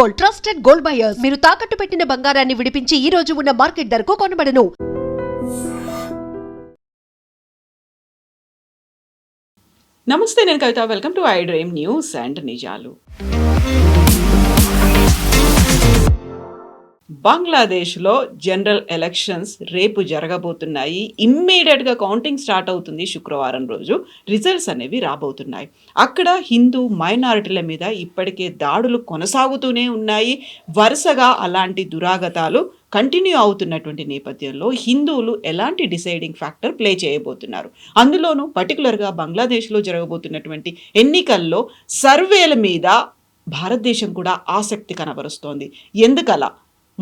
Gold, trusted gold buyers. మీరు తాకట్టు పెట్టిన బంగారాన్ని విడిపించి ఈ రోజు ఉన్న మార్కెట్ ధరకు కొనబడను. నమస్తే, నేను Kavitha. Welcome to iDream news and నిజాలు. బంగ్లాదేశ్లో జనరల్ ఎలక్షన్స్ రేపు జరగబోతున్నాయి. ఇమ్మీడియట్గా కౌంటింగ్ స్టార్ట్ అవుతుంది. శుక్రవారం రోజు రిజల్ట్స్ అనేవి రాబోతున్నాయి. అక్కడ హిందూ మైనారిటీల మీద ఇప్పటికే దాడులు కొనసాగుతూనే ఉన్నాయి. వరుసగా అలాంటి దురాగతాలు కంటిన్యూ అవుతున్నటువంటి నేపథ్యంలో హిందువులు ఎలాంటి డిసైడింగ్ ఫ్యాక్టర్ ప్లే చేయబోతున్నారు? అందులోనూ పర్టికులర్గా బంగ్లాదేశ్లో జరగబోతున్నటువంటి ఎన్నికల్లో సర్వేల మీద భారతదేశం కూడా ఆసక్తి కనబరుస్తోంది. ఎందుకలా?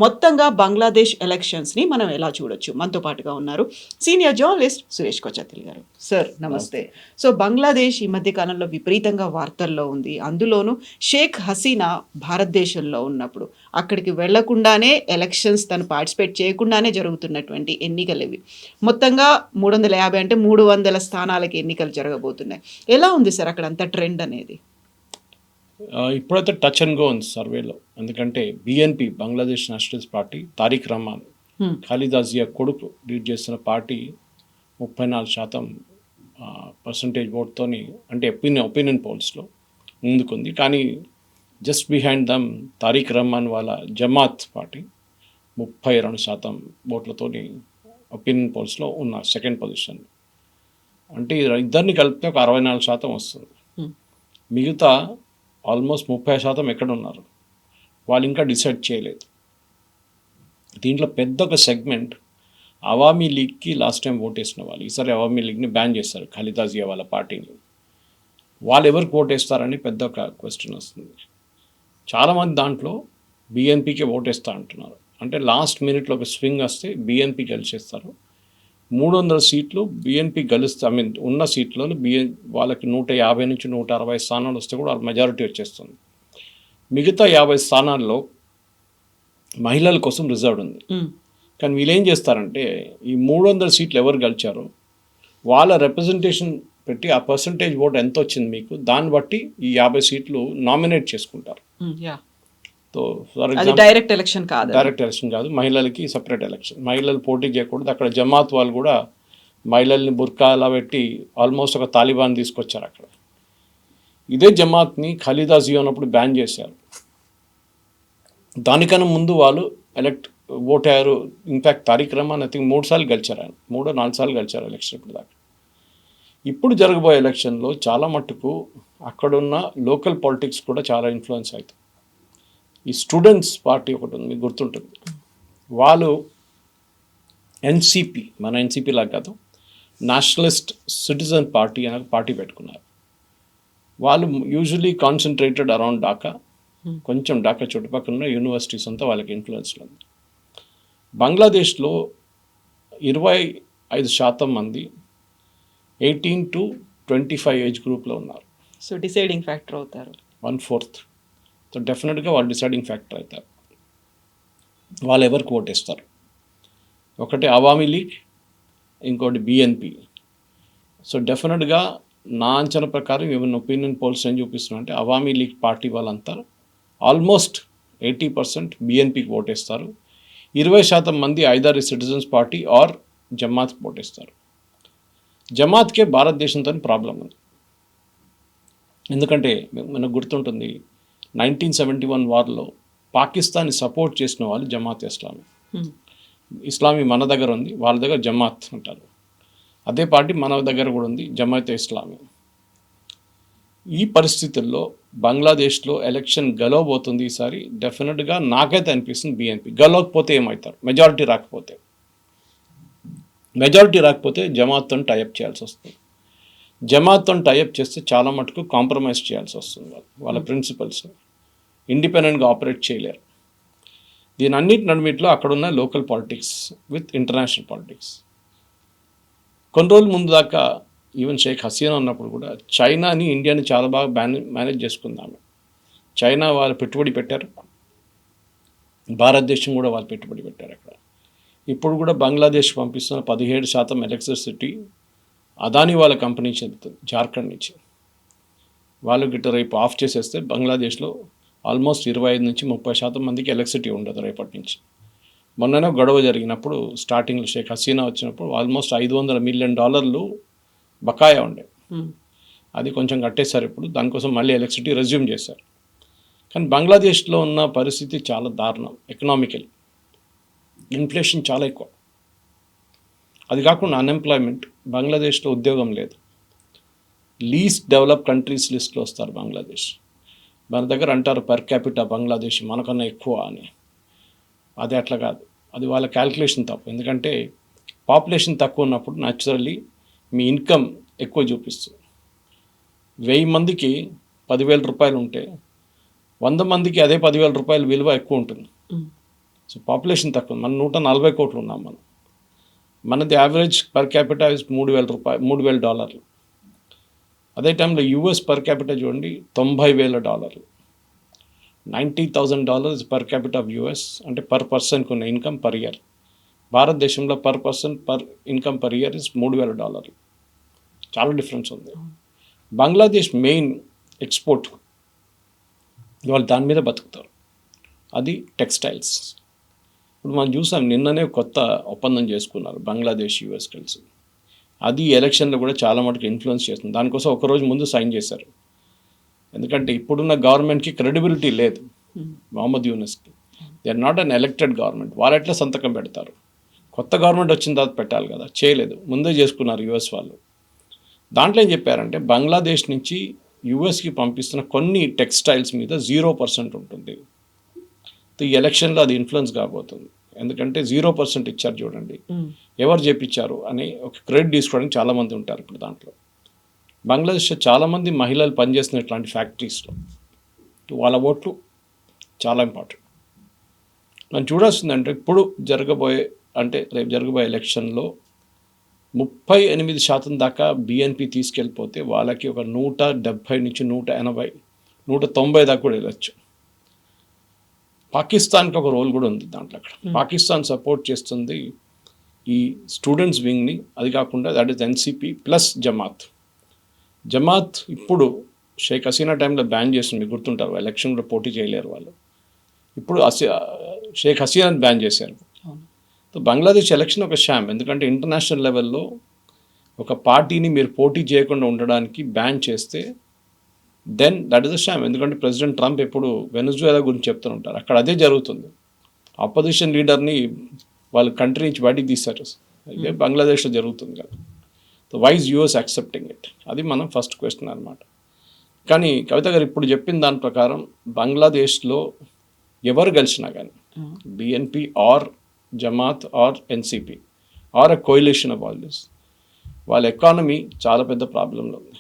మొత్తంగా బంగ్లాదేశ్ ఎలక్షన్స్ని మనం ఎలా చూడొచ్చు? మనతో పాటుగా ఉన్నారు సీనియర్ జర్నలిస్ట్ సురేష్ కొచతిల్ గారు. సార్ నమస్తే. సో బంగ్లాదేశ్ ఈ మధ్య కాలంలో విపరీతంగా వార్తల్లో ఉంది. అందులోనూ షేక్ హసీనా భారతదేశంలో ఉన్నప్పుడు అక్కడికి వెళ్లకుండానే ఎలక్షన్స్ తను పార్టిసిపేట్ చేయకుండానే జరుగుతున్నటువంటి ఎన్నికలు ఇవి. మొత్తంగా 350 అంటే 300 స్థానాలకి ఎన్నికలు జరగబోతున్నాయి. ఎలా ఉంది సార్ అక్కడ అంత ట్రెండ్ అనేది? ఇప్పుడైతే టచ్ అండ్ గో ఉంది సర్వేలో. ఎందుకంటే BNP, Bangladesh nationalist party, Tarique Rahman, Khaleda Zia కొడుకు లీడ్ చేస్తున్న పార్టీ 34% ఓట్తోని, అంటే ఒపీనియన్ పోల్స్లో ముందుకుంది. కానీ జస్ట్ బిహైండ్ దమ్ తారిక్ రహమాన్ వాళ్ళ జమాత్ పార్టీ 32% ఓట్లతోని ఒపీనియన్ పోల్స్లో ఉన్న సెకండ్ పొజిషన్. అంటే ఇద్దరిని కలిపితే ఒక 64% వస్తుంది. మిగతా ఆల్మోస్ట్ 30% ఎక్కడ ఉన్నారు, వాళ్ళు ఇంకా డిసైడ్ చేయలేదు. దీంట్లో పెద్ద ఒక సెగ్మెంట్ అవామీ లీగ్కి లాస్ట్ టైం ఓటేసిన వాళ్ళు. ఈసారి అవామీ లీగ్ని బ్యాన్ చేస్తారు, ఖాలిదా జియా వాళ్ళ పార్టీని. వాళ్ళు ఎవరికి ఓటేస్తారని పెద్ద ఒక క్వశ్చన్ వస్తుంది. చాలామంది దాంట్లో బిఎన్పికే ఓటేస్తా అంటున్నారు. అంటే లాస్ట్ మినిట్లో ఒక స్వింగ్ వస్తే బిఎన్పి గెలిచేస్తారు. 300 సీట్లు బిఎన్పి గెలుస్తే, ఉన్న సీట్లలో వాళ్ళకి 150 నుంచి 160 స్థానాలు వస్తే కూడా వాళ్ళ మెజారిటీ వచ్చేస్తుంది. మిగతా 50 స్థానాల్లో మహిళల కోసం రిజర్వ్డ్ ఉంది. కానీ వీళ్ళు ఏం చేస్తారంటే, ఈ 300 సీట్లు ఎవరు గెలిచారో వాళ్ళ రిప్రజెంటేషన్ పెట్టి ఆ పర్సంటేజ్ ఓట్ ఎంత వచ్చింది మీకు, దాన్ని బట్టి ఈ 50 సీట్లు నామినేట్ చేసుకుంటారు. So for example direct election కాదు, మహిళలకి సపరేట్ ఎలక్షన్. మహిళలు పోటీ చేయకూడదు. అక్కడ జమాత్ వాళ్ళు కూడా మహిళల్ని బుర్కాలా పెట్టి ఆల్మోస్ట్ ఒక తాలిబాన్ తీసుకొచ్చారు అక్కడ. ఇదే జమాత్ని ఖాలిదా జియా ఉన్నప్పుడు బ్యాన్ చేశారు. దానికన్నా ముందు వాళ్ళు ఓటయ్యారు. In fact Tarique Rahman I think 3 సార్లు గెలిచారు. ఆయన 3-4 సార్లు గెలిచారు ఎలక్షన్ ఇప్పుడు దాకా. ఇప్పుడు జరగబోయే ఎలక్షన్లో చాలా మట్టుకు అక్కడున్న లోకల్ పాలిటిక్స్ కూడా చాలా ఇన్ఫ్లుయెన్స్ అవుతుంది. ఈ స్టూడెంట్స్ పార్టీ ఒకటి ఉంది, మీకు గుర్తుంటుంది. వాళ్ళు ఎన్సిపి, మన ఎన్సిపి లాగా కాదు, నేషనలిస్ట్ సిటిజన్ పార్టీ అనే పార్టీ పెట్టుకున్నారు. వాళ్ళు యూజువలీ కాన్సన్ట్రేటెడ్ అరౌండ్ ఢాకా, కొంచెం ఢాకా చుట్టుపక్కల ఉన్న యూనివర్సిటీస్ అంతా వాళ్ళకి ఇన్ఫ్లుయెన్స్లో ఉంది. బంగ్లాదేశ్లో 25% మంది 18 to 25 ఏజ్ గ్రూప్లో ఉన్నారు. సో డిసైడింగ్ ఫ్యాక్టర్ అవుతారు. 1/4. సో డెఫినెట్గా వాళ్ళు డిసైడింగ్ ఫ్యాక్టర్ అవుతారు. వాళ్ళు ఎవరికి ఓటేస్తారు? ఒకటి అవామీ లీగ్, ఇంకోటి బిఎన్పి. సో డెఫినెట్గా నా అంచనా ప్రకారం ఏమైనా ఒపీనియన్ పోల్స్ ఏం చూపిస్తున్నా అంటే, అవామీ లీగ్ పార్టీ వాళ్ళంతా ఆల్మోస్ట్ 80% బిఎన్పికి ఓటేస్తారు. 20% మంది ఐదర్ సిటిజన్స్ పార్టీ ఆర్ జమాత్కి ఓటేస్తారు. జమాత్కే భారతదేశంతో ప్రాబ్లం ఉంది. ఎందుకంటే మనకు గుర్తుంటుంది, 1971 వార్లో పాకిస్తాన్ని సపోర్ట్ చేసిన వాళ్ళు జమాత్ ఇస్లామీ మన దగ్గర ఉంది, వాళ్ళ దగ్గర జమాత్ అంటారు. అదే పార్టీ మన దగ్గర కూడా ఉంది, జమాత్ ఇస్లామీ. ఈ పరిస్థితుల్లో బంగ్లాదేశ్లో ఎలక్షన్ గెలవబోతుంది ఈసారి. డెఫినెట్గా నాకైతే అనిపిస్తుంది బిఎన్పి. గెలవకపోతే ఏమవుతారు? మెజారిటీ రాకపోతే జమాత్తో టైఅప్ చేయాల్సి వస్తుంది. జమాత్తో టైఅప్ చేస్తే చాలా మటుకు కాంప్రమైజ్ చేయాల్సి వస్తుంది. వాళ్ళ ప్రిన్సిపల్స్ ఇండిపెండెంట్గా ఆపరేట్ చేయలేరు. దీని అన్నిటి నడుమిట్లో అక్కడున్న local politics with international politics. కొన్ని రోజుల ముందు దాకా ఈవెన్ షేక్ హసీనా ఉన్నప్పుడు కూడా చైనాని, ఇండియాని చాలా బాగా మేనేజ్ చేసుకుందాము. చైనా వాళ్ళు పెట్టుబడి పెట్టారు, భారతదేశం కూడా వాళ్ళు పెట్టుబడి పెట్టారు అక్కడ. ఇప్పుడు కూడా బంగ్లాదేశ్ పంపిస్తున్న 17% ఎలక్ట్రిసిటీ అదాని వాళ్ళ కంపెనీ చెందుతుంది, జార్ఖండ్ నుంచి. వాళ్ళు గిట్ట రేపు ఆఫ్ చేసేస్తే బంగ్లాదేశ్లో ఆల్మోస్ట్ 25-30% మందికి ఎలక్ట్రిసిటీ ఉండదు రేపటి నుంచి. మొన్ననే గొడవ జరిగినప్పుడు స్టార్టింగ్లో షేక్ హసీనా వచ్చినప్పుడు ఆల్మోస్ట్ $500 మిలియన్ బకాయా ఉండే. అది కొంచెం కట్టేశారు ఇప్పుడు, దానికోసం మళ్ళీ ఎలక్ట్రిసిటీ రెజ్యూమ్ చేశారు. కానీ బంగ్లాదేశ్లో ఉన్న పరిస్థితి చాలా దారుణం. ఎకనామికల్ ఇన్ఫ్లేషన్ చాలా ఎక్కువ. అది కాకుండా అన్ఎంప్లాయ్మెంట్, బంగ్లాదేశ్లో ఉద్యోగం లేదు. లీస్ట్ డెవలప్ కంట్రీస్ లిస్ట్లో వస్తారు బంగ్లాదేశ్. మన దగ్గర అంటారు పర్ క్యాపిటా బంగ్లాదేశ్ మనకన్నా ఎక్కువ అని. అది అట్లా కాదు, అది వాళ్ళ క్యాల్కులేషన్ తప్పు. ఎందుకంటే పాపులేషన్ తక్కువ ఉన్నప్పుడు న్యాచురల్లీ మీ ఇన్కమ్ ఎక్కువ చూపిస్తుంది. 1000 మందికి 10,000 రూపాయలు ఉంటే 100 మందికి అదే 10,000 రూపాయల విలువ ఎక్కువ ఉంటుంది. సో పాపులేషన్ తక్కువ. మన 140 కోట్లు ఉన్నాం మనం. మనది యావరేజ్ పర్ క్యాపిటా ఇస్ $3,000. అదే టైంలో యూఎస్ పర్ క్యాపిటా చూడండి $90,000. $90,000 పర్ క్యాపిటా ఆఫ్ యూఎస్, అంటే పర్ పర్సన్కి ఉన్న ఇన్కమ్ పర్ ఇయర్. భారతదేశంలో per person per income per year is $3,000. చాలా డిఫరెన్స్ ఉంది. బంగ్లాదేశ్ మెయిన్ ఎక్స్పోర్ట్, వాళ్ళు దాని మీద బతుకుతారు, అది టెక్స్టైల్స్. ఇప్పుడు మనం చూసాం నిన్ననే కొత్త ఒప్పందం చేసుకున్నారు బంగ్లాదేశ్ యూఎస్ కలిసి. అది ఎలక్షన్లో కూడా చాలా మటుకు ఇన్ఫ్లుయెన్స్ చేస్తుంది. దానికోసం ఒకరోజు ముందు సైన్ చేశారు. ఎందుకంటే ఇప్పుడున్న గవర్నమెంట్కి క్రెడిబిలిటీ లేదు. మొహమ్మద్ యూనస్కి they are not unelected government. వాళ్ళు ఎట్లా సంతకం పెడతారు? కొత్త గవర్నమెంట్ వచ్చిన తర్వాత పెట్టాలి కదా, చేయలేదు, ముందే చేసుకున్నారు యూఎస్ వాళ్ళు. దాంట్లో ఏం చెప్పారంటే బంగ్లాదేశ్ నుంచి యూఎస్కి పంపిస్తున్న కొన్ని టెక్స్టైల్స్ మీద 0% ఉంటుంది. ఈ ఎలక్షన్లో అది ఇన్ఫ్లుయెన్స్ కాబోతుంది. ఎందుకంటే 0% ఇచ్చారు చూడండి, ఎవరు చేపించారు అని ఒక క్రెడిట్ తీసుకోవడానికి చాలామంది ఉంటారు ఇప్పుడు దాంట్లో. బంగ్లాదేశ్లో చాలామంది మహిళలు పనిచేస్తున్న ఇట్లాంటి ఫ్యాక్టరీస్లో, వాళ్ళ ఓట్లు చాలా ఇంపార్టెంట్. మనం చూడాల్సిందంటే ఇప్పుడు రేపు జరగబోయే ఎలక్షన్లో 38% దాకా బిఎన్పి తీసుకెళ్ళిపోతే వాళ్ళకి ఒక 170 నుంచి 180, 190 దాకా కూడా వెళ్ళచ్చు. పాకిస్తాన్కి ఒక రోల్ కూడా ఉంది దాంట్లో. అక్కడ పాకిస్తాన్ సపోర్ట్ చేస్తుంది ఈ స్టూడెంట్స్ వింగ్ని. అది కాకుండా that is NCP plus Jamaat ఇప్పుడు షేక్ హసీనా టైంలో బ్యాన్ చేస్తుంది, మీకు గుర్తుంటారు. ఎలక్షన్లో పోటీ చేయలేరు వాళ్ళు. ఇప్పుడు షేక్ హసీనాని బ్యాన్ చేశారు. బంగ్లాదేశ్ ఎలక్షన్ ఒక షామ్. ఎందుకంటే ఇంటర్నేషనల్ లెవెల్లో ఒక పార్టీని మీరు పోటీ చేయకుండా ఉండడానికి బ్యాన్ చేస్తే then that is a sham. ఎందుకంటే ప్రెసిడెంట్ ట్రంప్ ఎప్పుడు వెనజువేలా గురించి చెప్తూ ఉంటారు. అక్కడ అదే జరుగుతుంది. ఆపోజిషన్ లీడర్ని వాళ్ళ కంట్రీ నుంచి బయటికి తీశారు. ఇదే బంగ్లాదేశ్లో జరుగుతుంది కదా. So why is US accepting it? అది మనం ఫస్ట్ క్వశ్చన్ అనమాట. కానీ కవిత గారు ఇప్పుడు చెప్పిన దాని ప్రకారం బంగ్లాదేశ్లో ఎవరు గెలిచినా కానీ BNP or Jamaat or NCP or a coalition of all this, వాళ్ళ ఎకానమీ చాలా పెద్ద ప్రాబ్లంలో ఉంది.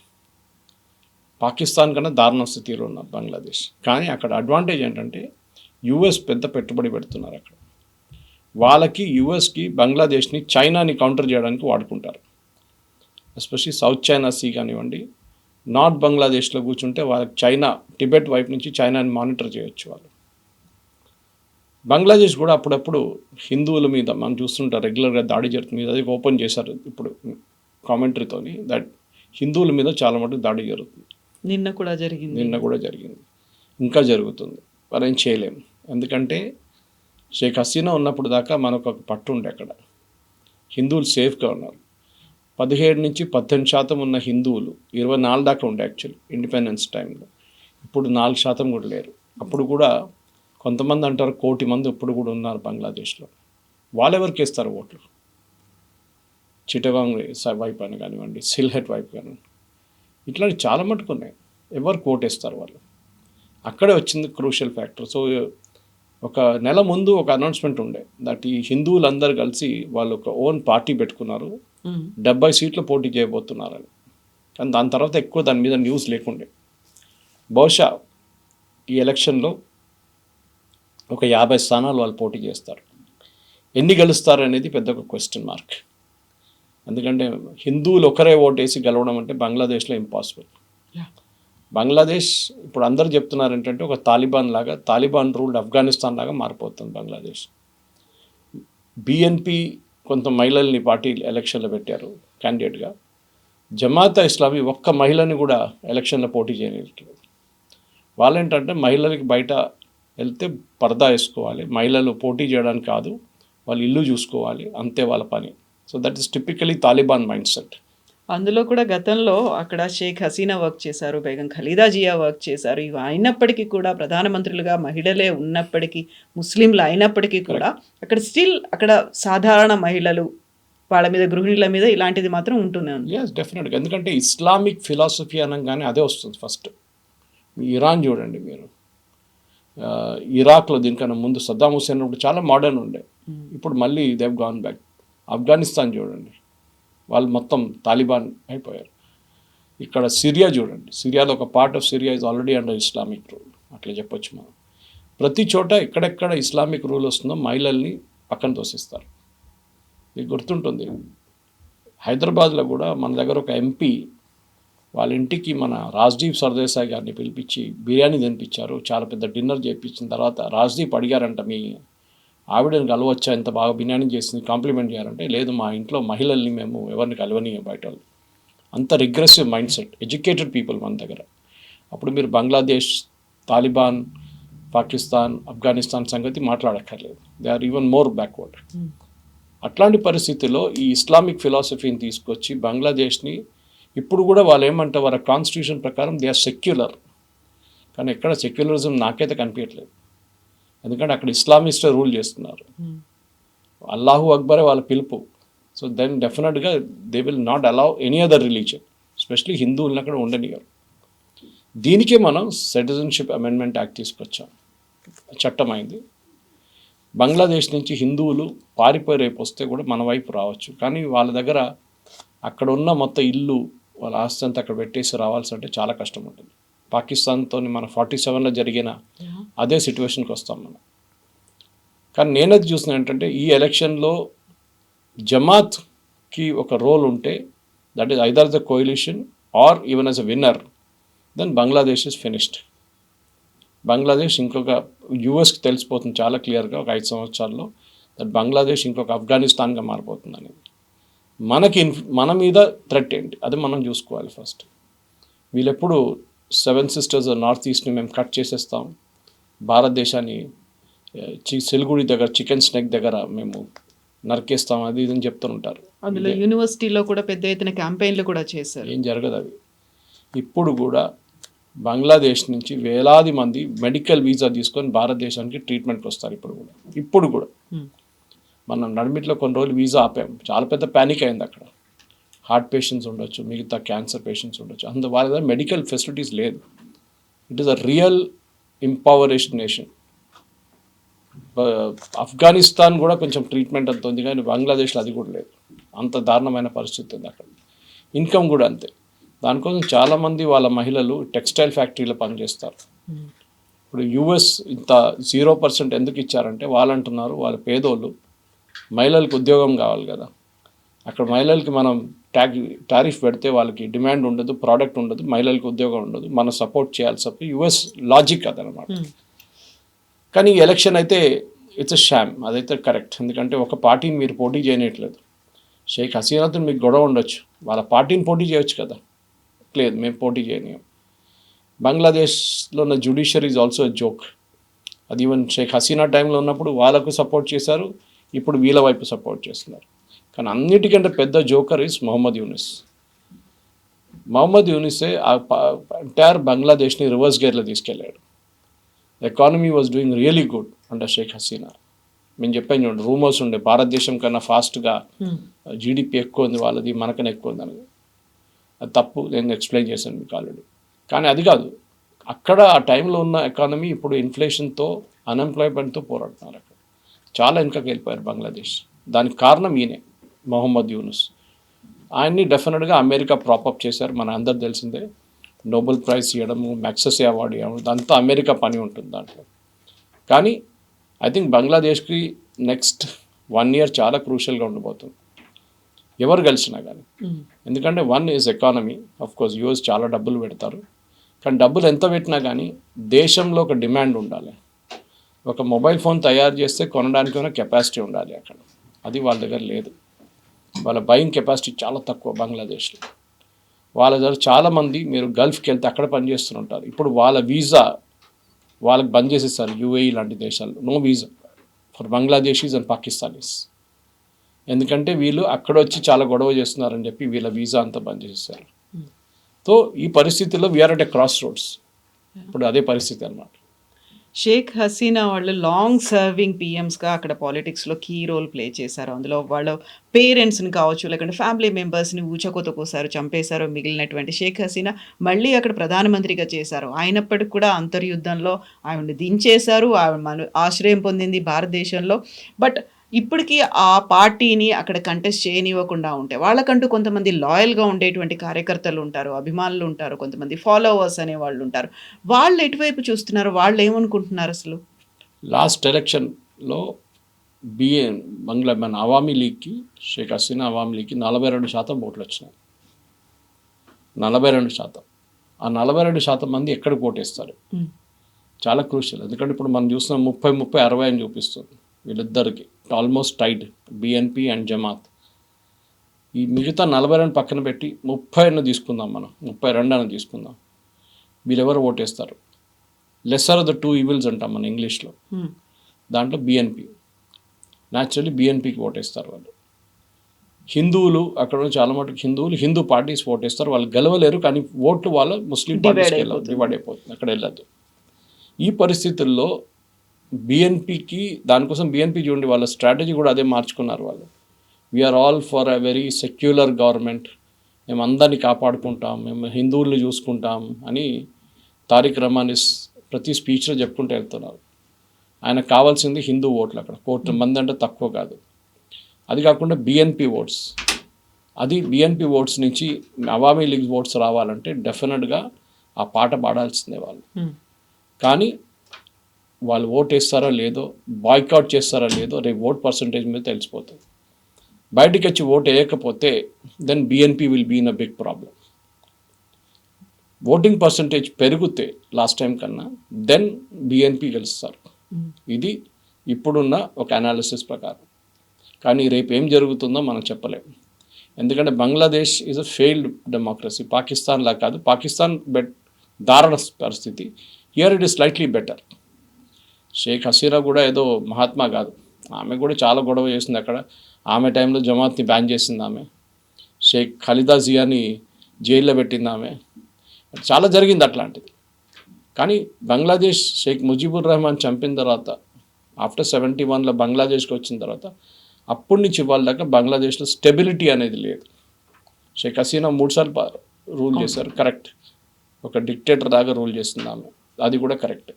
పాకిస్తాన్ కన్నా దారుణ స్థితిలో ఉన్నారు బంగ్లాదేశ్. కానీ అక్కడ అడ్వాంటేజ్ ఏంటంటే యూఎస్ పెద్ద పెట్టుబడి పెడుతున్నారు అక్కడ. వాళ్ళకి యూఎస్కి బంగ్లాదేశ్ని చైనాని కౌంటర్ చేయడానికి వాడుకుంటారు. ఎస్పెషల్లీ సౌత్ చైనా సీ కానివ్వండి, నార్త్ బంగ్లాదేశ్లో కూర్చుంటే వాళ్ళకి చైనా, టిబెట్ వైపు నుంచి చైనాని మానిటర్ చేయొచ్చు వాళ్ళు. బంగ్లాదేశ్ కూడా అప్పుడప్పుడు హిందువుల మీద మనం చూస్తుంటారు రెగ్యులర్గా దాడి జరుగుతుంది. అది ఓపెన్ చేశారు ఇప్పుడు కామెంటరీతోని, దట్ హిందువుల మీద చాలా మటుకు దాడి జరుగుతుంది. నిన్న కూడా జరిగింది, ఇంకా జరుగుతుంది. మరి ఏం చేయలేము. ఎందుకంటే షేక్ హసీనా ఉన్నప్పుడు దాకా మనకు ఒక పట్టు ఉండే అక్కడ హిందువులు సేఫ్గా ఉన్నారు. 17 నుంచి 18% ఉన్న హిందువులు 24 దాకా ఉండే యాక్చువల్లీ ఇండిపెండెన్స్ టైంలో. ఇప్పుడు 4% కూడా లేరు. అప్పుడు కూడా కొంతమంది అంటారు 1 కోటి మంది ఇప్పుడు కూడా ఉన్నారు బంగ్లాదేశ్లో. వాళ్ళెవరికి వేస్తారు ఓట్లు? చిటగాంగ్ వైపు అని కానివ్వండి, సిల్హెట్ వైపు కానివ్వండి, ఇట్లాంటి చాలా మటుకు ఉన్నాయి. ఎవరు ఓటేస్తారు వాళ్ళు? అక్కడే వచ్చింది క్రూషియల్ ఫ్యాక్టర్. సో ఒక నెల ముందు ఒక అనౌన్స్మెంట్ ఉండే దట్ ఈ హిందువులందరూ కలిసి వాళ్ళు ఒక ఓన్ పార్టీ పెట్టుకున్నారు, 70 సీట్లు పోటీ చేయబోతున్నారని. కానీ దాని తర్వాత ఎక్కువ దాని మీద న్యూస్ లేకుండే. బహుశా ఈ ఎలక్షన్లో ఒక 50 స్థానాలు వాళ్ళు పోటీ చేస్తారు. ఎన్ని గెలుస్తారు అనేది పెద్ద ఒక క్వశ్చన్ మార్క్. ఎందుకంటే హిందువులు ఒకరే ఓటేసి గెలవడం అంటే బంగ్లాదేశ్లో ఇంపాసిబుల్. బంగ్లాదేశ్ ఇప్పుడు అందరూ చెప్తున్నారు ఏంటంటే ఒక తాలిబాన్ రూల్డ్ ఆఫ్ఘనిస్తాన్ లాగా మారిపోతుంది బంగ్లాదేశ్. బిఎన్పి కొంత మహిళల్ని పార్టీ ఎలక్షన్లో పెట్టారు క్యాండిడేట్గా. జమాత్ ఇస్లామీ ఒక్క మహిళని కూడా ఎలక్షన్లో పోటీ చేయలేదు. వాళ్ళేంటంటే మహిళలకి బయట వెళ్తే పరదా వేసుకోవాలి, మహిళలు పోటీ చేయడానికి కాదు, వాళ్ళు ఇల్లు చూసుకోవాలి, అంతే వాళ్ళ పని. So that is typically Taliban mind set. అందులో కూడా గతంలో అక్కడ షేక్ హసీనా వర్క్ చేశారు, బేగం ఖలీదా జియా వర్క్ చేశారు. ఇవి అయినప్పటికీ కూడా ప్రధానమంత్రులుగా మహిళలే ఉన్నప్పటికీ, ముస్లింలు అయినప్పటికీ కూడా అక్కడ స్టిల్ అక్కడ సాధారణ మహిళలు వాళ్ళ మీద, గృహిణుల మీద ఇలాంటిది మాత్రం ఉంటూనే ఉంది. ఎస్, డెఫినెట్గా. ఎందుకంటే ఇస్లామిక్ ఫిలాసఫీ అనగానే అదే వస్తుంది ఫస్ట్. ఇరాన్ చూడండి మీరు, ఇరాక్లో దీనికన్నా ముందు సద్దాం హుసేన్ ఉన్నప్పుడు చాలా మోడర్న్ ఉండే, ఇప్పుడు మళ్ళీ దేవ్ గాన్ బ్యాక్. ఆఫ్ఘనిస్తాన్ చూడండి, వాళ్ళు మొత్తం తాలిబాన్ అయిపోయారు. ఇక్కడ సిరియా చూడండి, సిరియాలో ఒక part of Syria is already under Islamic rule, అట్లా చెప్పొచ్చు మనం. ప్రతి చోట ఎక్కడెక్కడ ఇస్లామిక్ రూల్ వస్తుందో మహిళల్ని పక్కన తోసిస్తారు. మీకు గుర్తుంటుంది, హైదరాబాద్లో కూడా మన దగ్గర ఒక ఎంపీ వాళ్ళ ఇంటికి మన రాజ్దీప్ సర్దేశాయ్ గారిని పిలిపించి బిర్యానీ తినిపించారు, చాలా పెద్ద డిన్నర్ చేయించిన తర్వాత రాజ్దీప్ అడిగారంట, మీ ఆవిడని కలవచ్చా, ఇంత బాగా బిర్యానీ చేసింది, కాంప్లిమెంట్ చేయాలంటే లేదు, మా ఇంట్లో మహిళల్ని మేము ఎవరిని కలవనీయం బయట వాళ్ళు. అంత regressive mindset, educated people మన దగ్గర. అప్పుడు మీరు బంగ్లాదేశ్, తాలిబాన్, పాకిస్తాన్, ఆఫ్ఘనిస్తాన్ సంగతి మాట్లాడక్కర్లేదు, they are even more backward. అట్లాంటి పరిస్థితుల్లో ఈ ఇస్లామిక్ ఫిలాసఫీని తీసుకొచ్చి బంగ్లాదేశ్ని, ఇప్పుడు కూడా వాళ్ళు ఏమంటారు, వాళ్ళ కాన్స్టిట్యూషన్ ప్రకారం దే ఆర్ సెక్యులర్, కానీ ఎక్కడ సెక్యులరిజం నాకైతే కనిపించట్లేదు. ఎందుకంటే అక్కడ ఇస్లామిస్టే రూల్ చేస్తున్నారు, అల్లాహు అక్బరే వాళ్ళ పిలుపు. సో దెన్ డెఫినెట్గా they will not allow any other religion, especially హిందువులను అక్కడ ఉండనియరు. దీనికే మనం సిటిజన్షిప్ అమెండ్మెంట్ యాక్ట్ తీసుకొచ్చాం, చట్టం అయింది. బంగ్లాదేశ్ నుంచి హిందువులు పారిపోయి రేపు వస్తే కూడా మన వైపు రావచ్చు, కానీ వాళ్ళ దగ్గర అక్కడ ఉన్న మొత్తం ఇల్లు, వాళ్ళ ఆస్తి అంతా అక్కడ పెట్టేసి రావాల్సి అంటే చాలా కష్టం ఉంటుంది. పాకిస్తాన్తో మన 47లో జరిగిన అదే సిచ్యువేషన్కి వస్తాం మనం. కానీ నేనది చూసిన ఏంటంటే, ఈ ఎలక్షన్లో జమాత్కి ఒక రోల్ ఉంటే, that is either the coalition or even as a winner, then Bangladesh is finished. Bangladesh ఇంకొక యూఎస్కి తెలిసిపోతుంది చాలా క్లియర్గా ఒక 5 సంవత్సరాల్లో, దట్ బంగ్లాదేశ్ ఇంకొక ఆఫ్ఘనిస్తాన్గా మారిపోతుందని. మన మీద థ్రెట్ ఏంటి అది మనం చూసుకోవాలి ఫస్ట్. వీళ్ళెప్పుడు 7 సిస్టర్స్ నార్త్ ఈస్ట్ని మేము కట్ చేసేస్తాం, భారతదేశాన్ని సిలిగుడి దగ్గర చికెన్ స్నెక్ దగ్గర మేము నరికేస్తాం, అది ఇదని చెప్తుంటారు. అందులో యూనివర్సిటీలో కూడా పెద్ద ఎత్తున క్యాంపెయిన్లు కూడా చేశారు. ఏం జరగదు అవి. ఇప్పుడు కూడా బంగ్లాదేశ్ నుంచి వేలాది మంది మెడికల్ వీసా తీసుకొని భారతదేశానికి ట్రీట్మెంట్కి వస్తారు. ఇప్పుడు కూడా మనం నడిమిట్లో కొన్ని రోజులు వీసా ఆపాం, చాలా పెద్ద ప్యానిక్ అయింది అక్కడ. హార్ట్ పేషెంట్స్ ఉండొచ్చు, మిగతా క్యాన్సర్ పేషెంట్స్ ఉండొచ్చు, వాళ్ళ దగ్గర మెడికల్ ఫెసిలిటీస్ లేదు. It is a real impoverished nation. Afghanistan కూడా కొంచెం ట్రీట్మెంట్ అంత ఉంది, కానీ బంగ్లాదేశ్లో అది కూడా లేదు. అంత దారుణమైన పరిస్థితి ఉంది అక్కడ. ఇన్కమ్ కూడా అంతే. దానికోసం చాలామంది వాళ్ళ మహిళలు టెక్స్టైల్ ఫ్యాక్టరీలో పనిచేస్తారు. ఇప్పుడు యూఎస్ ఇంత 0% ఎందుకు ఇచ్చారంటే, వాళ్ళు అంటున్నారు వాళ్ళ పేదోళ్ళు, మహిళలకు ఉద్యోగం కావాలి కదా, అక్కడ మహిళలకి మనం టారిఫ్ పెడితే వాళ్ళకి డిమాండ్ ఉండదు, ప్రోడక్ట్ ఉండదు, మహిళలకు ఉద్యోగం ఉండదు, మనం సపోర్ట్ చేయాల్సి చెప్పి యూఎస్ లాజిక్ అదనమాట. కానీ ఈ ఎలక్షన్ అయితే ఇట్స్ అ షామ్, అదైతే కరెక్ట్. ఎందుకంటే ఒక పార్టీని మీరు పోటీ చేయనట్లేదు. షేక్ హసీనాతో మీకు గొడవ ఉండొచ్చు, వాళ్ళ పార్టీని పోటీ చేయొచ్చు కదా, లేదు మేము పోటీ చేయలేము. బంగ్లాదేశ్లో ఉన్న judiciary is also a joke. అది ఈవెన్ షేక్ హసీనా టైంలో ఉన్నప్పుడు వాళ్ళకు సపోర్ట్ చేశారు, ఇప్పుడు వీళ్ళ వైపు సపోర్ట్ చేస్తున్నారు. కానీ అన్నిటికంటే పెద్ద జోకర్ ఈజ్ మొహమ్మద్ యూనిస్. మొహమ్మద్ యూనిసే ఎంటైర్ బంగ్లాదేశ్ని రివర్స్ గేర్లో తీసుకెళ్ళాడు. Economy was doing really good under Sheikh Hasina. మేము చెప్పాను చూడండి, రూమర్స్ ఉండే భారతదేశం కన్నా ఫాస్ట్గా జీడిపి ఎక్కువ ఉంది వాళ్ళది, మనకన్నా ఎక్కువ ఉంది అనేది. అది తప్పు, నేను ఎక్స్ప్లెయిన్ చేశాను మీకు ఆల్రెడీ. కానీ అది కాదు, అక్కడ ఆ టైంలో ఉన్న ఎకానమీ ఇప్పుడు ఇన్ఫ్లేషన్తో, అన్ఎంప్లాయ్మెంట్తో పోరాడుతున్నారు. అక్కడ చాలా వెనుకకి వెళ్ళిపోయారు బంగ్లాదేశ్. దానికి కారణం ఈయనే, మొహమ్మద్ యూనుస్. ఆయన్ని డెఫినెట్గా అమెరికా ప్రాపప్ చేశారు, మన అందరు తెలిసిందే. నోబెల్ ప్రైజ్ ఇవ్వడము, మ్యాక్సెసే అవార్డు ఇవ్వడం, ఇదంతా అమెరికా పని ఉంటుంది దాంట్లో. కానీ ఐ థింక్ బంగ్లాదేశ్కి నెక్స్ట్ 1 year చాలా క్రూషియల్గా ఉండబోతుంది, ఎవరు కలిసినా కానీ. ఎందుకంటే 1 is ఎకానమీ. ఆఫ్కోర్స్ యూఎస్ చాలా డబ్బులు పెడతారు, కానీ డబ్బులు ఎంత పెట్టినా కానీ దేశంలో ఒక డిమాండ్ ఉండాలి. ఒక మొబైల్ ఫోన్ తయారు చేస్తే కొనడానికి కెపాసిటీ ఉండాలి అక్కడ, అది వాళ్ళ దగ్గర లేదు. వాళ్ళ బయింగ్ కెపాసిటీ చాలా తక్కువ బంగ్లాదేశ్లో. వాళ్ళ దగ్గర చాలామంది మీరు గల్ఫ్కి వెళ్తే అక్కడ పనిచేస్తుంటారు. ఇప్పుడు వాళ్ళ వీసా వాళ్ళకి బంద్ చేసేసారు యూఏఈ లాంటి దేశాల్లో, no visa for Bangladeshis and Pakistanis. ఎందుకంటే వీళ్ళు అక్కడ వచ్చి చాలా గొడవ చేస్తున్నారని చెప్పి వీళ్ళ వీసా అంతా బంద్ చేసేసారు. సో ఈ పరిస్థితుల్లో we're at a crossroads. ఇప్పుడు అదే పరిస్థితి అన్నమాట. షేక్ హసీనా వాళ్ళు లాంగ్ సర్వింగ్ పీఎమ్స్గా అక్కడ పాలిటిక్స్లో కీ రోల్ ప్లే చేశారు. అందులో వాళ్ళ పేరెంట్స్ని కావచ్చు, లేకుంటే ఫ్యామిలీ మెంబర్స్ని ఊచకోత కోసారు, చంపేశారు. మిగిలినటువంటి షేక్ హసీనా మళ్ళీ అక్కడ ప్రధానమంత్రిగా చేశారు. అయినప్పటికీ కూడా అంతర్యుద్ధంలో ఆవిడని దించేశారు. ఆవిడ ఆశ్రయం పొందింది భారతదేశంలో. బట్ ఇప్పటికీ ఆ పార్టీని అక్కడ కంటెస్ట్ చేయనివ్వకుండా ఉంటే వాళ్ళకంటూ కొంతమంది లాయల్గా ఉండేటువంటి కార్యకర్తలు ఉంటారు, అభిమానులు ఉంటారు, కొంతమంది ఫాలోవర్స్ అనే వాళ్ళు ఉంటారు. వాళ్ళు ఎటువైపు చూస్తున్నారు, వాళ్ళు ఏమనుకుంటున్నారు అసలు? లాస్ట్ ఎలక్షన్లో మన అవామీ లీగ్కి, షేక్ హసీనా అవామీ లీగ్కి 42% ఓట్లు వచ్చినాయి. 42%. ఆ 42% మంది ఎక్కడికి ఓటేస్తారు? చాలా క్రూషియల్. ఎందుకంటే ఇప్పుడు మనం చూస్తున్నాం 30-60 అని చూపిస్తుంది వీళ్ళిద్దరికి, almost tied BNP and Jamaat. ఈ మిగతా 42 పక్కన పెట్టి 30 తీసుకుందాం, మనం 32 తీసుకుందాం. వీళ్ళెవరు ఓటేస్తారు? Lesser of the two evils అంటాం మన ఇంగ్లీష్లో. దాంట్లో బిఎన్పి, న్యాచురల్లీ బిఎన్పికి ఓటేస్తారు వాళ్ళు. హిందువులు అక్కడ ఉన్న చాలా మటుకు హిందూ పార్టీస్ ఓటేస్తారు. వాళ్ళు గెలవలేరు, కానీ ఓట్లు వాళ్ళ ముస్లిం పార్టీస్కి డివైడ్ అయిపోతుంది, అక్కడ వెళ్ళదు. ఈ పరిస్థితుల్లో బిఎన్పికి, దానికోసం బిఎన్పి చూడండి వాళ్ళ స్ట్రాటజీ కూడా అదే మార్చుకున్నారు వాళ్ళు. We're all for a very secular government, మేము అందరినీ కాపాడుకుంటాం, మేము హిందువుల్ని చూసుకుంటాం అని తారిక్ రహమాన్ ప్రతి స్పీచ్లో చెప్పుకుంటూ వెళ్తున్నారు. ఆయనకు కావాల్సింది హిందూ ఓట్లు, అక్కడ 1 కోటి మంది అంటే తక్కువ కాదు. అది కాకుండా బిఎన్పి ఓట్స్, అది బిఎన్పి ఓట్స్ నుంచి అవామీ లీగ్ ఓట్స్ రావాలంటే డెఫినెట్గా ఆ పాట పాడాల్సిందే వాళ్ళు. కానీ వాళ్ళు ఓట్ వేస్తారో లేదో, బాయ్కాట్ చేస్తారో లేదో రేపు ఓట్ పర్సంటేజ్ మీద తెలిసిపోతుంది. బయటికి వచ్చి ఓట్ వేయకపోతే then BNP will be in a big problem. Voting percentage పెరిగితే లాస్ట్ టైం కన్నా దెన్ బిఎన్పి గెలుస్తారు. ఇది ఇప్పుడున్న ఒక అనాలిసిస్ ప్రకారం. కానీ రేపు ఏం జరుగుతుందో మనం చెప్పలేము. ఎందుకంటే Bangladesh is a failed democracy. Pakistan లా కాదు, పాకిస్తాన్ దారుణ పరిస్థితి. Here it is slightly better. Sheikh Hasina కూడా ఏదో మహాత్మా కాదు, ఆమె కూడా చాలా గొడవ చేసింది అక్కడ. ఆమె టైంలో జమాత్ని బ్యాన్ చేసింది ఆమె. షేక్ ఖలీదా జియాని జైల్లో పెట్టింది ఆమె. చాలా జరిగింది అట్లాంటిది. కానీ బంగ్లాదేశ్ షేక్ ముజిబుర్ రెహమాన్ చంపిన తర్వాత, ఆఫ్టర్ 71లో బంగ్లాదేశ్కి వచ్చిన తర్వాత, అప్పటి నుంచి ఇవాళ దాకా బంగ్లాదేశ్లో స్టెబిలిటీ అనేది లేదు. షేక్ హసీనా 3 సార్లు రూల్ చేశారు, కరెక్ట్. ఒక డిక్టేటర్ దాకా రూల్ చేస్తుంది ఆమె, అది కూడా కరెక్ట్.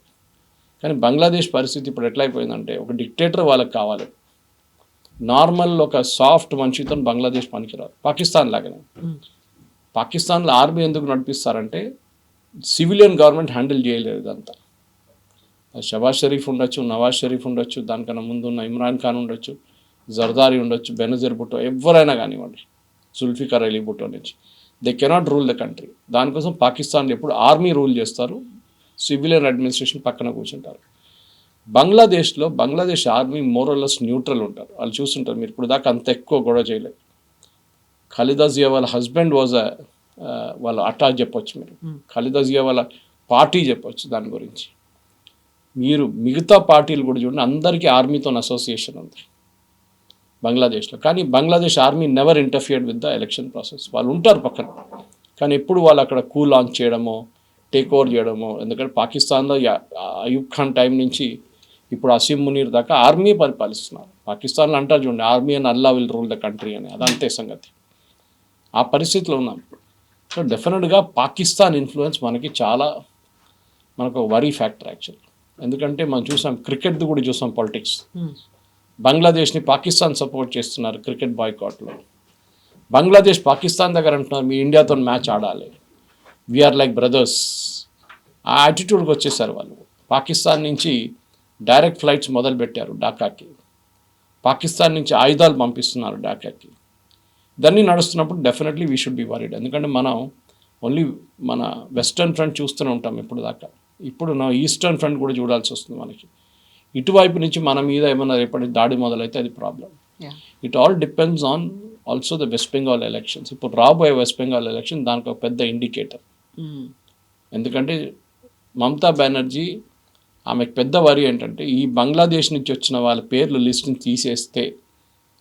కానీ బంగ్లాదేశ్ పరిస్థితి ఇప్పుడు ఎట్లా అయిపోయిందంటే, ఒక డిక్టేటర్ వాళ్ళకి కావాలి. నార్మల్ ఒక సాఫ్ట్ మనిషితో బంగ్లాదేశ్ పనికిరాదు. పాకిస్తాన్ లాగానే. పాకిస్తాన్లో ఆర్మీ ఎందుకు నడిపిస్తారంటే సివిలియన్ గవర్నమెంట్ హ్యాండిల్ చేయలేదు ఇదంతా. షబాజ్ షరీఫ్ ఉండొచ్చు, నవాజ్ షరీఫ్ ఉండొచ్చు, దానికన్నా ముందు ఉన్న ఇమ్రాన్ ఖాన్ ఉండొచ్చు, జర్దారీ ఉండొచ్చు, బెనజీర్ భుట్టో, ఎవరైనా కానివ్వండి, జుల్ఫికర్ అలీ భుట్టో నుంచి, they cannot rule the country. దానికోసం పాకిస్తాన్లో ఎప్పుడు ఆర్మీ రూల్ చేస్తారు, సివిలియన్ అడ్మినిస్ట్రేషన్ పక్కన కూర్చుంటారు. బంగ్లాదేశ్లో బంగ్లాదేశ్ ఆర్మీ మోరల్లెస్ న్యూట్రల్ ఉంటారు. వాళ్ళు చూస్తుంటారు, మీరు ఇప్పుడు దాకా అంత ఎక్కువ గొడవ చేయలేదు. ఖలీదా జియా వాళ్ళ హస్బెండ్ వాజ్ వాళ్ళ అటాక్ చెప్పొచ్చు, మీరు ఖలీదా జియా వాళ్ళ పార్టీ చెప్పొచ్చు దాని గురించి. మీరు మిగతా పార్టీలు కూడా చూడండి, అందరికీ ఆర్మీతో అసోసియేషన్ ఉంది బంగ్లాదేశ్లో. కానీ Bangladesh army never interfered with the election process. వాళ్ళు ఉంటారు పక్కన, కానీ ఎప్పుడు వాళ్ళు అక్కడ కూ లాంచ్ చేయడమో, టేక్ ఓవర్ చేయడమో. ఎందుకంటే పాకిస్తాన్లో అయూబ్ ఖాన్ టైం నుంచి ఇప్పుడు అసీం మునీర్ దాకా ఆర్మీ పరిపాలిస్తున్నారు. పాకిస్తాన్లో అంటారు చూడండి, army and Allah will rule the country అని, అదంతే సంగతి. ఆ పరిస్థితిలో ఉన్నాం. సో డెఫినెట్గా పాకిస్తాన్ ఇన్ఫ్లుయెన్స్ మనకు వరీ ఫ్యాక్టర్ యాక్చువల్. ఎందుకంటే మనం చూసాం, క్రికెట్ది కూడా చూసాం పాలిటిక్స్. బంగ్లాదేశ్ని పాకిస్తాన్ సపోర్ట్ చేస్తున్నారు క్రికెట్ బాయ్కాట్లో. బంగ్లాదేశ్ పాకిస్తాన్ దగ్గర అంటున్నారు, మీ ఇండియాతో మ్యాచ్ ఆడాలి, వీఆర్ లైక్ బ్రదర్స్. ఆ యాటిట్యూడ్కి వచ్చేసారు వాళ్ళు. పాకిస్తాన్ నుంచి డైరెక్ట్ ఫ్లైట్స్ మొదలుపెట్టారు ఢాకాకి. పాకిస్తాన్ నుంచి ఆయుధాలు పంపిస్తున్నారు ఢాకాకి. దాన్ని నడుస్తున్నప్పుడు definitely we should be worried. ఎందుకంటే మనం ఓన్లీ మన వెస్టర్న్ ఫ్రంట్ చూస్తూనే ఉంటాం ఇప్పుడు దాకా. ఇప్పుడు నా ఈస్టర్న్ ఫ్రంట్ కూడా చూడాల్సి వస్తుంది మనకి. ఇటువైపు నుంచి మన మీద ఏమైనా రేపటి దాడి మొదలైతే అది problem. It all depends on also the west Bengal elections. ఇప్పుడు రాబోయే వెస్ట్ బెంగాల్ ఎలక్షన్ దానికి ఒక పెద్ద ఇండికేటర్. ఎందుకంటే మమతా బెనర్జీ ఆమెకు పెద్ద వరి ఏంటంటే ఈ బంగ్లాదేశ్ నుంచి వచ్చిన వాళ్ళ పేర్లు లిస్ట్ని తీసేస్తే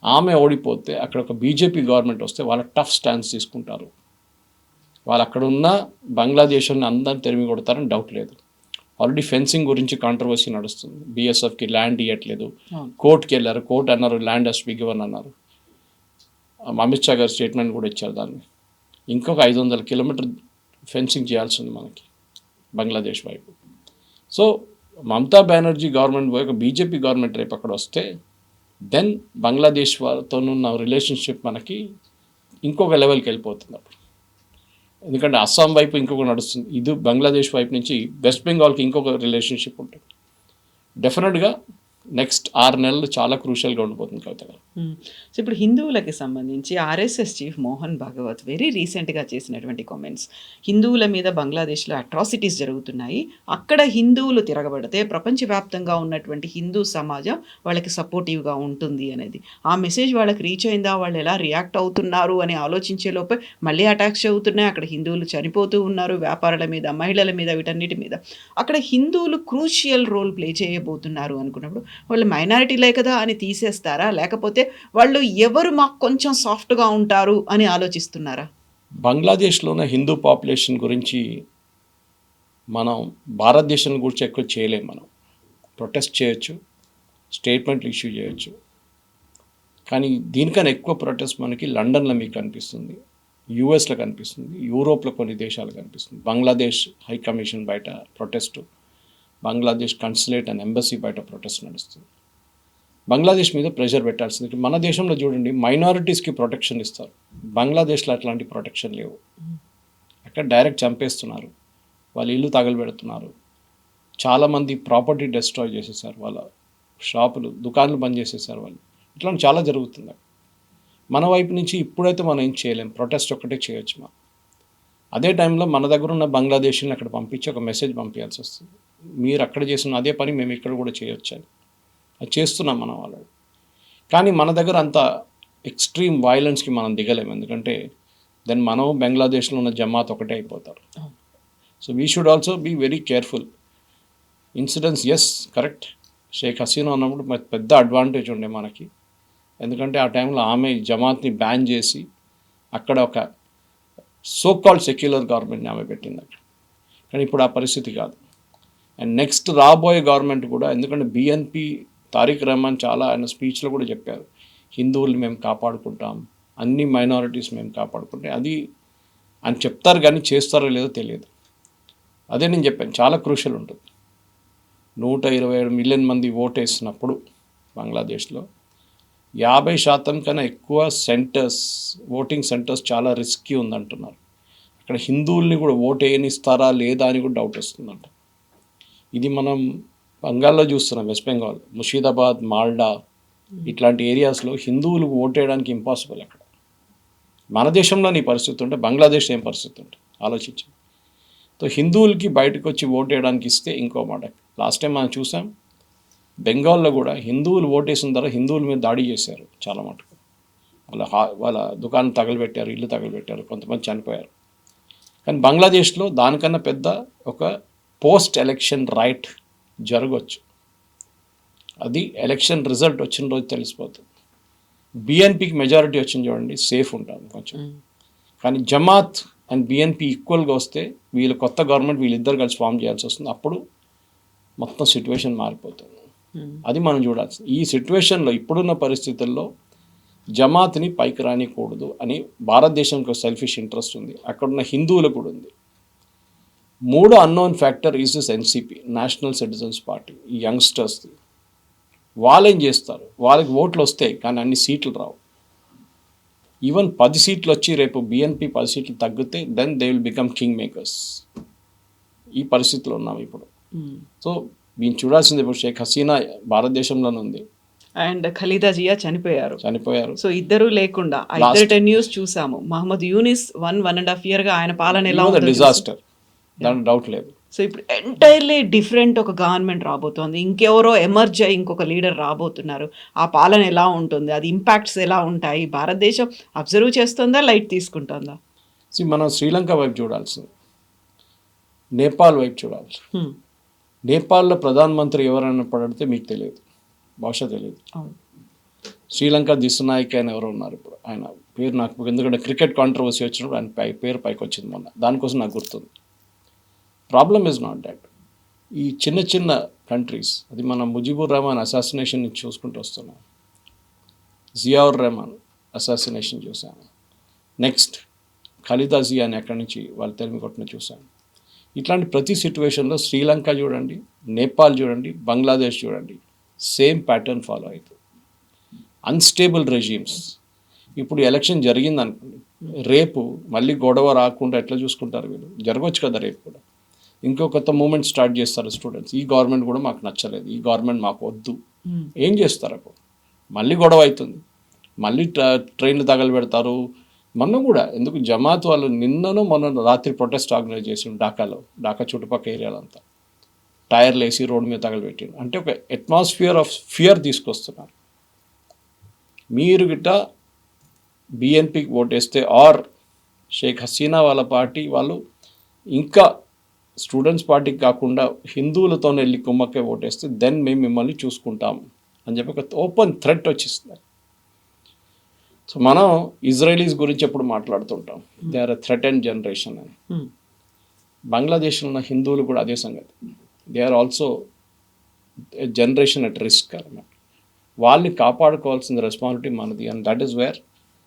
ఆమె ఓడిపోతే అక్కడ ఒక బీజేపీ గవర్నమెంట్ వస్తే వాళ్ళ టఫ్ స్టాండ్స్ తీసుకుంటారు. వాళ్ళు అక్కడ ఉన్న బంగ్లాదేశ్ని అందరిని తెరిమి కొడతారని డౌట్ లేదు. ఆల్రెడీ ఫెన్సింగ్ గురించి కాంట్రవర్సీ నడుస్తుంది. బీఎస్ఎఫ్కి ల్యాండ్ ఇవ్వట్లేదు, కోర్టుకి వెళ్ళారు, కోర్టు అన్నారు ల్యాండ్ హస్ బి గివన్ అన్నారు. అమిత్ షా గారు స్టేట్మెంట్ కూడా ఇచ్చారు దాన్ని. ఇంకొక 500 కిలోమీటర్ ఫెన్సింగ్ చేయాల్సి ఉంది మనకి బంగ్లాదేశ్ వైపు. సో మమతా బెనర్జీ గవర్నమెంట్ పోయి ఒక బీజేపీ గవర్నమెంట్ రేపు అక్కడ వస్తే దెన్ బంగ్లాదేశ్ వాళ్ళతో ఉన్న రిలేషన్షిప్ మనకి ఇంకొక లెవెల్కి వెళ్ళిపోతుంది అప్పుడు. ఎందుకంటే అస్సాం వైపు ఇంకొక నడుస్తుంది, ఇది బంగ్లాదేశ్ వైపు నుంచి వెస్ట్ బెంగాల్కి ఇంకొక రిలేషన్షిప్ ఉంటుంది. డెఫినెట్గా నెక్స్ట్ 6 నెలలు చాలా క్రూషియల్గా ఉండిపోతుంది కవిత గారు. సో ఇప్పుడు హిందువులకి సంబంధించి RSS chief Mohan Bhagwat very రీసెంట్గా చేసినటువంటి కామెంట్స్, హిందువుల మీద బంగ్లాదేశ్లో అట్రాసిటీస్ జరుగుతున్నాయి, అక్కడ హిందువులు తిరగబడితే ప్రపంచవ్యాప్తంగా ఉన్నటువంటి హిందూ సమాజం వాళ్ళకి సపోర్టివ్గా ఉంటుంది అనేది. ఆ మెసేజ్ వాళ్ళకి రీచ్ అయిందా, వాళ్ళు ఎలా రియాక్ట్ అవుతున్నారు అని ఆలోచించే లోపే మళ్ళీ అటాక్స్ అవుతున్నాయి, అక్కడ హిందువులు చనిపోతూ ఉన్నారు, వ్యాపారాల మీద, మహిళల మీద, వీటన్నిటి మీద. అక్కడ హిందువులు క్రూషియల్ రోల్ ప్లే చేయబోతున్నారు అనుకున్నప్పుడు వాళ్ళు మైనారిటీలే కదా అని తీసేస్తారా, లేకపోతే వాళ్ళు ఎవరు మాకు కొంచెం సాఫ్ట్గా ఉంటారు అని ఆలోచిస్తున్నారా? బంగ్లాదేశ్లో ఉన్న హిందూ పాపులేషన్ గురించి మనం భారతదేశం గురించి ఎక్కువ చేయలేము. మనం ప్రొటెస్ట్ చేయొచ్చు, స్టేట్మెంట్లు ఇష్యూ చేయొచ్చు, కానీ దీనికన్నా ఎక్కువ ప్రొటెస్ట్ మనకి లండన్లో మీకు కనిపిస్తుంది, యూఎస్లో కనిపిస్తుంది, యూరోప్లో కొన్ని దేశాలు కనిపిస్తుంది. బంగ్లాదేశ్ హై కమిషన్ బయట ప్రొటెస్టు, బంగ్లాదేశ్ కన్సులేట్ అండ్ ఎంబసీ బయట ప్రొటెస్ట్ నడుస్తుంది. బంగ్లాదేశ్ మీద ప్రెషర్ పెట్టాల్సింది. మన దేశంలో చూడండి మైనారిటీస్కి ప్రొటెక్షన్ ఇస్తారు, బంగ్లాదేశ్లో అట్లాంటి ప్రొటెక్షన్ లేవు. అక్కడ డైరెక్ట్ చంపేస్తున్నారు, వాళ్ళ ఇల్లు తగలబెడుతున్నారు, చాలామంది ప్రాపర్టీ డిస్ట్రాయ్ చేసేసారు, వాళ్ళ షాపులు దుకాణాలు బంద్ చేసేసారు వాళ్ళు. ఇట్లాంటి చాలా జరుగుతుంది. మన వైపు నుంచి ఇప్పుడైతే మనం ఏం చేయలేం, ప్రొటెస్ట్ ఒక్కటే చేయొచ్చు. మనం అదే టైంలో మన దగ్గర ఉన్న బంగ్లాదేశీని అక్కడ పంపించి ఒక మెసేజ్ పంపించాల్సి వస్తుంది, మీరు అక్కడ చేసిన అదే పని మేము ఇక్కడ కూడా చేయొచ్చు అని. అది చేస్తున్నాం మనం వాళ్ళు. కానీ మన దగ్గర అంత ఎక్స్ట్రీమ్ వైలెన్స్కి మనం దిగలేము, ఎందుకంటే దెన్ మనం బంగ్లాదేశ్లో ఉన్న జమాత్ ఒకటే అయిపోతారు. So we should also be very careful. Incidents yes correct, Sheikh Hasina ఉన్నప్పుడు పెద్ద అడ్వాంటేజ్ ఉండే మనకి, ఎందుకంటే ఆ టైంలో ఆమె జమాత్ని బ్యాన్ చేసి అక్కడ ఒక సో కాల్డ్ సెక్యులర్ గవర్నమెంట్ని ఆమె పెట్టింది అక్కడ. కానీ ఇప్పుడు ఆ పరిస్థితి కాదు. అండ్ నెక్స్ట్ రాబోయే గవర్నమెంట్ కూడా, ఎందుకంటే బిఎన్పి తారిక్ రహమాన్ చాలా ఆయన స్పీచ్లో కూడా చెప్పారు, హిందువుల్ని మేము కాపాడుకుంటాం, అన్ని మైనారిటీస్ మేము కాపాడుకుంటాం, అది అని చెప్తారు కానీ చేస్తారో లేదో తెలియదు. అదే నేను చెప్పాను, చాలా క్రూషియల్ ఉంటుంది. 127 మిలియన్ మంది ఓటేసినప్పుడు బంగ్లాదేశ్లో 50% కన్నా ఎక్కువ సెంటర్స్, ఓటింగ్ సెంటర్స్ చాలా రిస్కీ ఉందంటున్నారు. అక్కడ హిందువుల్ని కూడా ఓటు వేయనిస్తారా లేదా అని కూడా డౌట్ వస్తుందంట. ఇది మనం బెంగాల్లో చూస్తున్నాం, వెస్ట్ బెంగాల్, ముషీదాబాద్, మాల్డా ఇట్లాంటి ఏరియాస్లో హిందువులు ఓటేయడానికి ఇంపాసిబుల్. అక్కడ మన దేశంలో నీ పరిస్థితి ఉంటే బంగ్లాదేశ్ ఏం పరిస్థితి ఉంటుంది ఆలోచించండి. సో హిందువులకి బయటకు వచ్చి ఓటేయడానికి ఇస్తే ఇంకో మాట. లాస్ట్ టైం మనం చూసాం బెంగాల్లో కూడా హిందువులు ఓటేసిన తర్వాత హిందువుల మీద దాడి చేశారు చాలా మటుకు. వాళ్ళ దుకాణం తగలబెట్టారు, ఇల్లు తగలబెట్టారు, కొంతమంది చనిపోయారు. కానీ బంగ్లాదేశ్లో దానికన్నా పెద్ద ఒక పోస్ట్ ఎలక్షన్ రైట్ జరగవచ్చు. అది ఎలక్షన్ రిజల్ట్ వచ్చిన రోజు తెలిసిపోతుంది. బిఎన్పికి మెజారిటీ వచ్చింది చూడండి, సేఫ్ ఉంటాం కొంచెం. కానీ జమాత్ అండ్ బిఎన్పి ఈక్వల్గా వస్తే వీళ్ళు కొత్త గవర్నమెంట్ వీళ్ళిద్దరు కలిసి ఫామ్ చేయాల్సి వస్తుంది. అప్పుడు మొత్తం సిచ్యువేషన్ మారిపోతుంది. అది మనం చూడాల్సి. ఈ సిచ్యువేషన్లో ఇప్పుడున్న పరిస్థితుల్లో జమాత్ని పైకి రానికూడదు అని భారతదేశంకి సెల్ఫిష్ ఇంట్రెస్ట్ ఉంది, అక్కడున్న హిందువులకు కూడా ఉంది. 3 unknown factor is this NCP, national citizens party. ఈ యంగ్స్టర్స్ది వాళ్ళు ఏం చేస్తారు, వాళ్ళకి ఓట్లు వస్తాయి కానీ అన్ని సీట్లు రావు. ఈవెన్ 10 సీట్లు వచ్చి రేపు బిఎన్పి 10 సీట్లు తగ్గితే then they will become kingmakers. ఈ పరిస్థితిలో ఉన్నాం ఇప్పుడు. సో దీన్ని చూడాల్సింది. ఇప్పుడు షేక్ హసీనా భారతదేశంలోనే ఉంది అండ్ ఖలీదా జియా చనిపోయారు. సో ఇద్దరు లేకుండా ఆ ఇద్దరు 10 years చూసాము. మహమ్మద్ యూనిస్ 1.5 year ఆయన పాలన ఎలా ఉంది, డిజాస్టర్, దాంట్లో డౌట్ లేదు. సో ఇప్పుడు ఎంటైర్లీ డిఫరెంట్ ఒక గవర్నమెంట్ రాబోతోంది, ఇంకెవరో ఎమర్జ్ అయ్యి ఇంకొక లీడర్ రాబోతున్నారు. ఆ పాలన ఎలా ఉంటుంది, అది ఇంపాక్ట్స్ ఎలా ఉంటాయి, భారతదేశం అబ్జర్వ్ చేస్తుందా, లైట్ తీసుకుంటుందా? మనం శ్రీలంక వైపు చూడాల్సింది, నేపాల్ వైపు చూడాల్సి. నేపాల్లో ప్రధానమంత్రి ఎవరైనా పడితే మీకు తెలియదు, బహుశా తెలియదు. అవును. శ్రీలంక దిశనాయక్ ఆయన ఎవరో ఉన్నారు ఇప్పుడు, ఆయన పేరు నాకు ఎందుకంటే క్రికెట్ కాంట్రవర్సీ వచ్చినప్పుడు ఆయన పేరు పైకి వచ్చింది మొన్న, దానికోసం నాకు గుర్తుంది. Problem is not that. ఈ చిన్న చిన్న కంట్రీస్, అది మనం ముజిబుర్ రెహమాన్ అసాసినేషన్ నుంచి చూసుకుంటూ వస్తున్నాం, జియావుర్ రెహమాన్ అసాసినేషన్ చూసాను, నెక్స్ట్ ఖలీదా జియా అని అక్కడి నుంచి వాళ్ళు తెలివి కొట్టిన చూసాను. ఇట్లాంటి ప్రతి సిచ్యువేషన్లో శ్రీలంక చూడండి, నేపాల్ చూడండి, బంగ్లాదేశ్ చూడండి, సేమ్ ప్యాటర్న్ ఫాలో అవుతుంది. Unstable regimes. ఇప్పుడు ఎలక్షన్ జరిగింది అనుకోండి, రేపు మళ్ళీ గొడవ రాకుండా ఎట్లా చూసుకుంటారు వీళ్ళు? జరగవచ్చు కదా రేపు కూడా. ఇంకో కొత్త మూమెంట్ స్టార్ట్ చేస్తారు స్టూడెంట్స్, ఈ గవర్నమెంట్ కూడా మాకు నచ్చలేదు, ఈ గవర్నమెంట్ మాకు వద్దు. ఏం చేస్తారు అప్పుడు? మళ్ళీ గొడవ అవుతుంది, మళ్ళీ ట్రైన్లు తగలబెడతారు. మొన్న కూడా ఎందుకు జమాత్ వాళ్ళు మొన్న రాత్రి ప్రొటెస్ట్ ఆర్గనైజ్ చేసి ఢాకా చుట్టుపక్కల ఏరియాలంతా టైర్లు వేసి రోడ్డు మీద తగలబెట్టిండు. అంటే ఒక అట్మాస్ఫియర్ ఆఫ్ ఫియర్ తీసుకొస్తున్నారు. మీరు గిట్ట బిఎన్పికి ఓటేస్తే ఆర్ షేక్ హసీనా వాళ్ళ పార్టీ వాళ్ళు ఇంకా స్టూడెంట్స్ పార్టీకి కాకుండా హిందువులతో వెళ్ళి కుమ్మక్కే ఓటేస్తే దెన్ మేము మిమ్మల్ని చూసుకుంటాం అని చెప్పి ఒక ఓపెన్ థ్రెట్ వచ్చేస్తుంది. సో మనం ఇజ్రాయలీస్ గురించి ఎప్పుడు మాట్లాడుతుంటాం, they are a threatened generation అని. బంగ్లాదేశ్లో ఉన్న హిందువులు కూడా అదే సంగతి, they are also generation at risk అన్నమాట. వాళ్ళని కాపాడుకోవాల్సిన రెస్పాన్సిబిలిటీ మనది. And that is where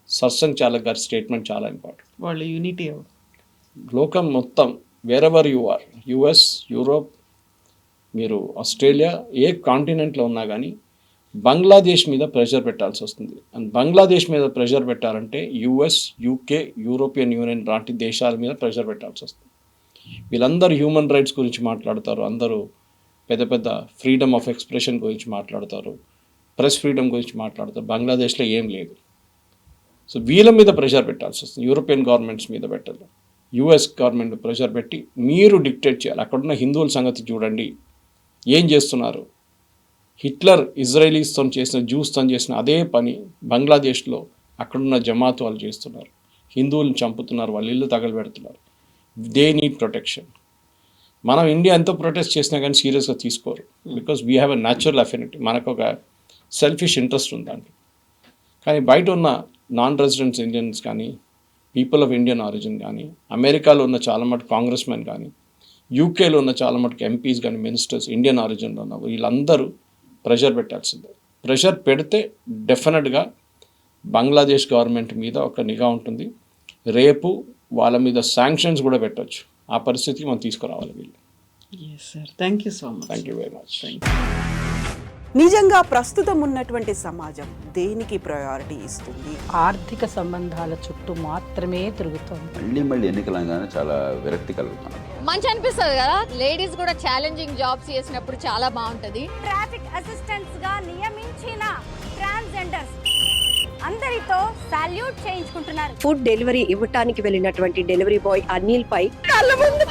Sarsanghchalak గారి స్టేట్మెంట్ చాలా ఇంపార్టెంట్. వాళ్ళ యూనిటీ లోకం మొత్తం wherever you are, US, Europe, మీరు ఆస్ట్రేలియా, ఏ కాంటినెంట్లో ఉన్నా కానీ బంగ్లాదేశ్ మీద ప్రెషర్ పెట్టాల్సి వస్తుంది. అండ్ బంగ్లాదేశ్ మీద ప్రెషర్ పెట్టాలంటే యుఎస్, యూకే, యూరోపియన్ యూనియన్ లాంటి దేశాల మీద ప్రెషర్ పెట్టాల్సి వస్తుంది. వీళ్ళందరూ హ్యూమన్ రైట్స్ గురించి మాట్లాడతారు, అందరూ పెద్ద పెద్ద ఫ్రీడమ్ ఆఫ్ ఎక్స్ప్రెషన్ గురించి మాట్లాడతారు, ప్రెస్ ఫ్రీడమ్ గురించి మాట్లాడతారు. బంగ్లాదేశ్లో ఏం లేదు. సో వీళ్ళ మీద ప్రెషర్ పెట్టాల్సి వస్తుంది, యూరోపియన్ గవర్నమెంట్స్ మీద పెట్టాలి, యుఎస్ గవర్నమెంట్ ప్రెషర్ పెట్టి మీరు డిక్టేట్ చేయాలి. అక్కడున్న హిందువుల సంగతి చూడండి ఏం చేస్తున్నారు. హిట్లర్ ఇజ్రాయలీస్తో చేసిన, జ్యూస్తో చేసిన అదే పని బంగ్లాదేశ్లో అక్కడున్న జమాత్ వాళ్ళు చేస్తున్నారు. హిందువులను చంపుతున్నారు, వాళ్ళ ఇల్లు తగలబెడుతున్నారు. They need protection. మనం ఇండియా ఎంతో ప్రొటెస్ట్ చేసినా కానీ సీరియస్గా తీసుకోరు, because we have a natural affinity, మనకు ఒక సెల్ఫిష్ ఇంట్రెస్ట్ ఉంది దాంట్లో. కానీ బయట ఉన్న నాన్ రెసిడెంట్స్ ఇండియన్స్ కానీ, పీపుల్ ఆఫ్ ఇండియన్ ఆరిజిన్ కానీ, అమెరికాలో ఉన్న చాలా మటుకు కాంగ్రెస్ మెన్ కానీ, యూకేలో ఉన్న చాలా మటుకు ఎంపీస్ కానీ, మినిస్టర్స్ ఇండియన్ ఆరిజిన్లో ఉన్న వీళ్ళందరూ ప్రెషర్ పెట్టాల్సిందే. ప్రెషర్ పెడితే డెఫినెట్గా బంగ్లాదేశ్ గవర్నమెంట్ మీద ఒక నిఘా ఉంటుంది. రేపు వాళ్ళ మీద శాంక్షన్స్ కూడా పెట్టవచ్చు. ఆ పరిస్థితికి మనం తీసుకురావాలి వీళ్ళు. Yes sir, thank you so much. Thank you very much. నిజంగా ప్రస్తుతం ఉన్నటువంటి సమాజం దేనికి ప్రయారిటీ ఇస్తుంది? ఆర్థిక సంబంధాల చుట్టూ మాత్రమే తిరుగుతోంది. మళ్ళీ ఎన్నికలంగానే చాలా విరక్తి కలుగుతాను. మంచి అనిపిస్తుంది కదా, లేడీస్ కూడా ఛాలెంజింగ్ జాబ్స్ చేసినప్పుడు చాలా బాగుంటది. ట్రాఫిక్ అసిస్టెంట్స్ గా నియమించిన ట్రాన్స్జెండర్స్ అందరితో సాల్యూట్ చేయించుకుంటున్నారు. ఫుడ్ డెలివరీ ఇవ్వటానికి వెళ్ళినటువంటి డెలివరీ బాయ్ అనిల్ పై కళ్ళ ముందు